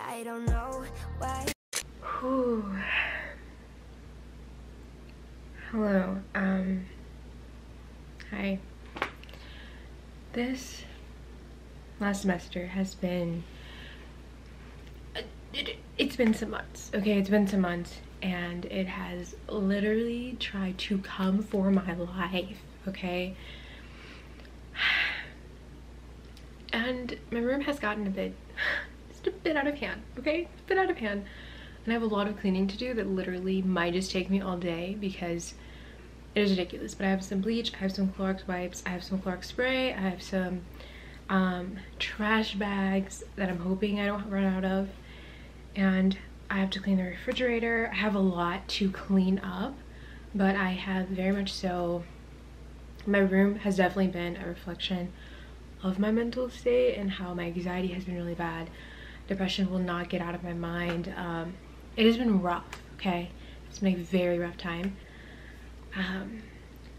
I don't know why. Whew. Hello, hi. This last semester has been, it's been some months, okay? It's been some months, and it has literally tried to come for my life, okay? And my room has gotten just a bit out of hand, okay? A bit out of hand. And I have a lot of cleaning to do that literally might just take me all day because it is ridiculous. But I have some bleach, I have some Clorox wipes, I have some Clorox spray, I have some trash bags that I'm hoping I don't run out of. And I have to clean the refrigerator. I have a lot to clean up, but I have very much so, my room has definitely been a reflection of my mental state and how my anxiety has been really bad. Depression will not get out of my mind. It has been rough, okay? It's been a very rough time.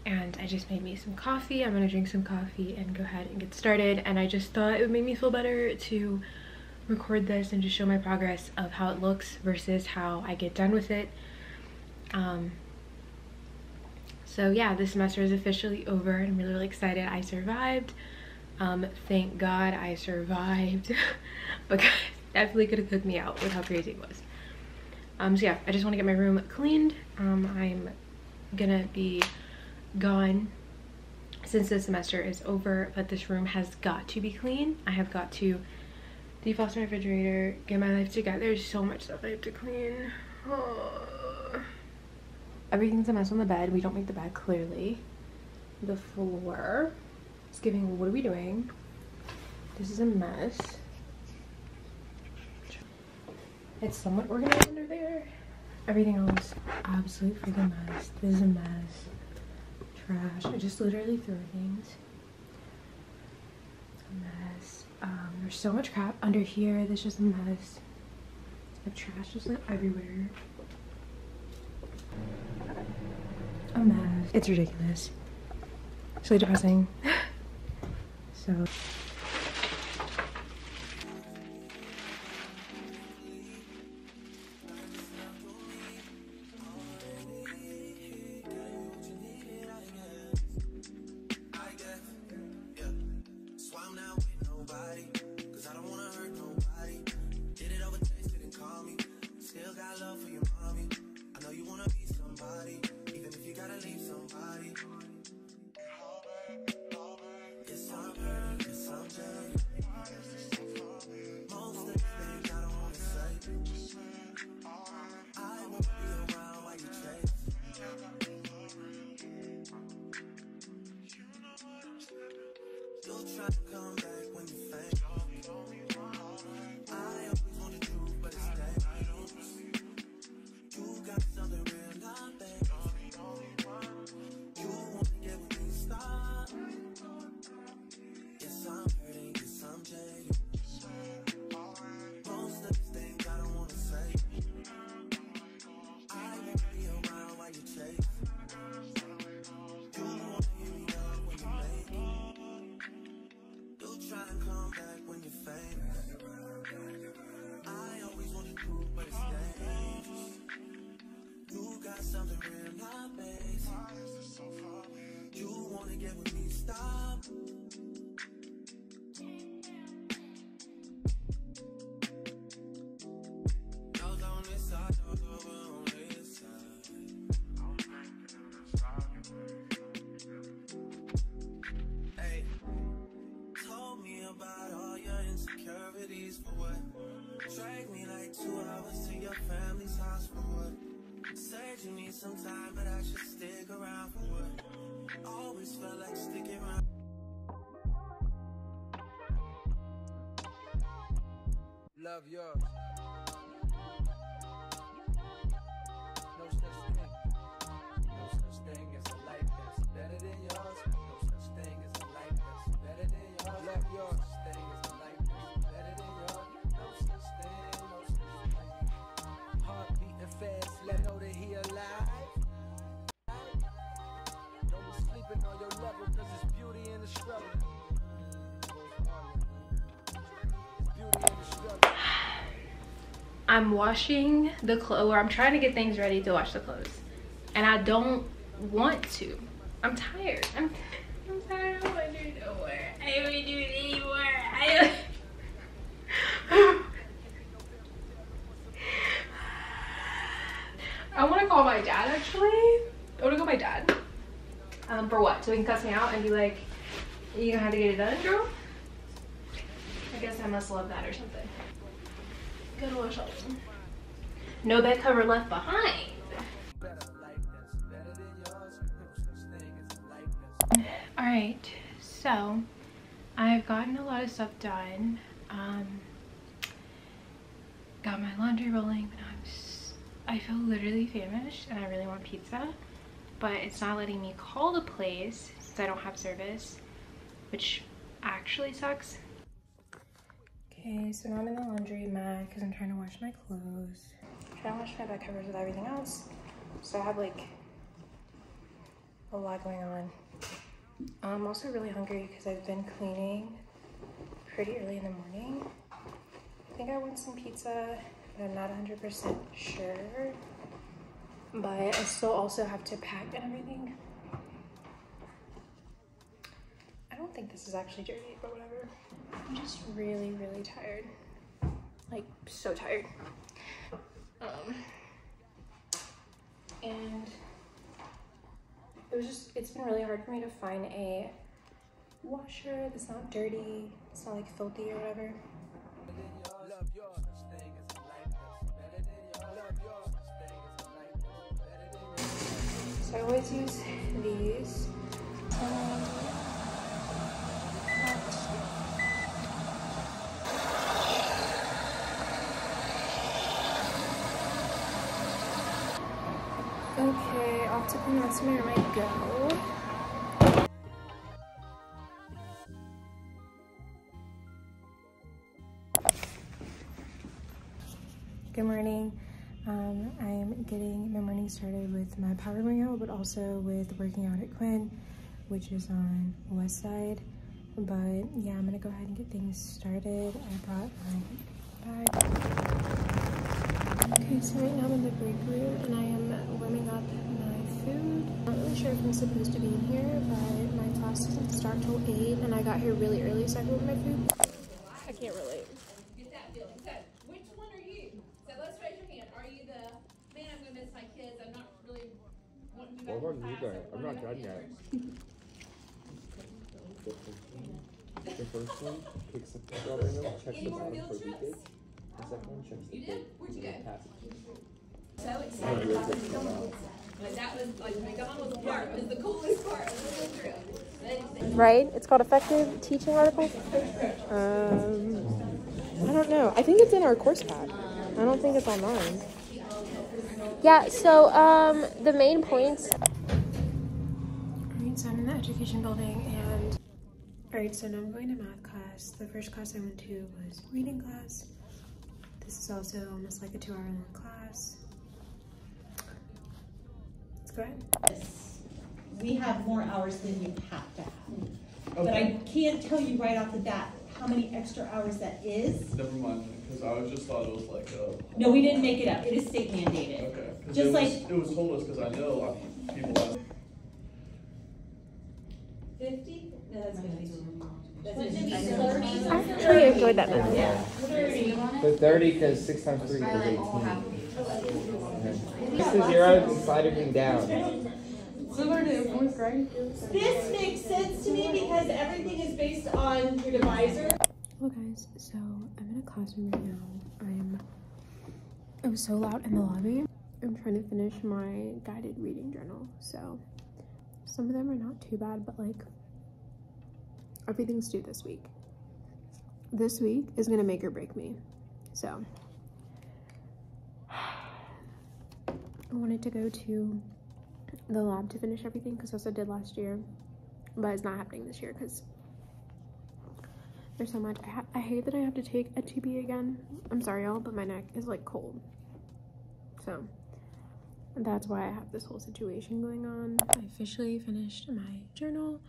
And I just made me some coffee. I'm gonna drink some coffee and go ahead and get started. And I just thought it would make me feel better to record this and just show my progress of how it looks versus how I get done with it. So yeah, this semester is officially over and I'm really, really excited. I survived. Thank God I survived because definitely could have cooked me out with how crazy it was. So yeah, I just want to get my room cleaned. I'm gonna be gone since this semester is over, but this room has got to be clean. I have got to defrost my refrigerator, get my life together. There's so much stuff I have to clean. Oh. Everything's a mess on the bed. We don't make the bed, clearly. The floor is giving, what are we doing? This is a mess. It's somewhat organized under there. Everything else, absolute freaking mess. This is a mess. Trash. I just literally threw things. A mess. There's so much crap under here. This is a mess. The trash just like everywhere. A mess. It's ridiculous. It's really depressing. So. Drag me like 2 hours to your family's house for what? Said you need some time, but I should stick around for what? Always felt like sticking around. Love yours. No such thing. No such thing as a life that's better than yours. No such thing as a life that's better than yours. Love yours. No such thing as a life that's better than yours. No such thing, no such thing. Heart beating fast, let know that he alive. Don't be sleeping on your level, cause it's beauty in the struggle. It's beauty in the struggle. I'm washing the clothes, or I'm trying to get things ready to wash the clothes, and I don't want to. I'm tired. I'm tired. I don't want to do it no more. I don't want to do it anymore. I want to call my dad, actually. I want to call my dad. For what? So he can cuss me out and be like, you gonna have to get it done, girl? I guess I must love that or something. Gotta wash all of them. No bed cover left behind. Alright, so I've gotten a lot of stuff done. Got my laundry rolling, but I feel literally famished and I really want pizza, but it's not letting me call the place since I don't have service, which actually sucks. Okay, so now I'm in the laundry mat because I'm trying to wash my clothes. I'm trying to wash my bed covers with everything else. So I have like a lot going on. I'm also really hungry because I've been cleaning pretty early in the morning. I think I want some pizza, but I'm not 100% sure. But I still also have to pack and everything. I don't think this is actually dirty, but whatever. I'm just really, really tired. Like, so tired. And it's been really hard for me to find a washer that's not dirty, it's not like filthy or whatever. So I always use these. Okay, off to Pennsylvania I might go. Good morning. I am getting my morning started with my power workout, but also with working out at Quinn, which is on West Side. But yeah, I'm gonna go ahead and get things started. I brought my bag. Okay, so right now I'm in the break room and I am warming up my food. I'm not really sure if I'm supposed to be in here, but my class doesn't start till 8 and I got here really early, so I can warm my food. I can't relate. Get that feeling. So, which one are you? So let's raise your hand. Are you the, man, I'm gonna miss my kids. I'm not really wanting to go What to about you class. guys? I'm not done yet. The first one picks up the strawberry milk, checks Any the more bottom field for trips? leakage. The second one checks the You date. did? Where'd you go? Pass it to me. So excited about this McDonald's. Like that was like McDonald's part was the coolest part of the whole trip. Right? It's called Effective Teaching Articles. I don't know. I think it's in our course pack. I don't think it's online. Yeah, so the main points. Alright, so I'm in the education building and alright, so now I'm going to math class. The first class I went to was reading class. This is also almost like a 2-hour long class. Let's go ahead. We have more hours than you have to have. Okay. But I can't tell you right off the bat how many extra hours that is. Never mind, because I just thought it was like a... No, we didn't make it up. It is state mandated. Okay. Just it was told us, because I know people have... 50? No, that's going to be I actually enjoyed that movie. Yeah. 30. So 30, because 6 times 3 is 18. This is 0 and slide everything down. This makes sense to me because everything is based on your divisor. Hello guys, so I'm in a classroom right now. It was so loud in the lobby. I'm trying to finish my guided reading journal. So some of them are not too bad, but like everything's due this week. This week is gonna make or break me. So I wanted to go to the lab to finish everything because that's what I did last year, but it's not happening this year because there's so much. I hate that I have to take a TB again. I'm sorry y'all, but my neck is like cold, so that's why I have this whole situation going on. I officially finished my journal.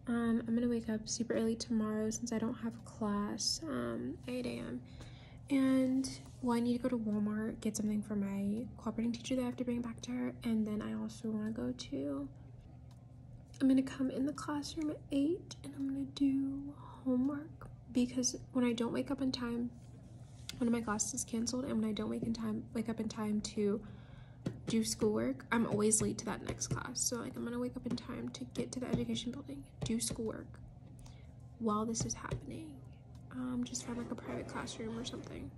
I'm gonna wake up super early tomorrow since I don't have class 8 a.m. and well, I need to go to Walmart, get something for my cooperating teacher that I have to bring back to her, and then I also want to I'm gonna come in the classroom at 8 and I'm gonna do homework, because when I don't wake up in time, one of my classes is canceled, and when I don't wake up in time to do schoolwork, I'm always late to that next class. So like I'm gonna wake up in time to get to the education building, do schoolwork while this is happening, just from like a private classroom or something.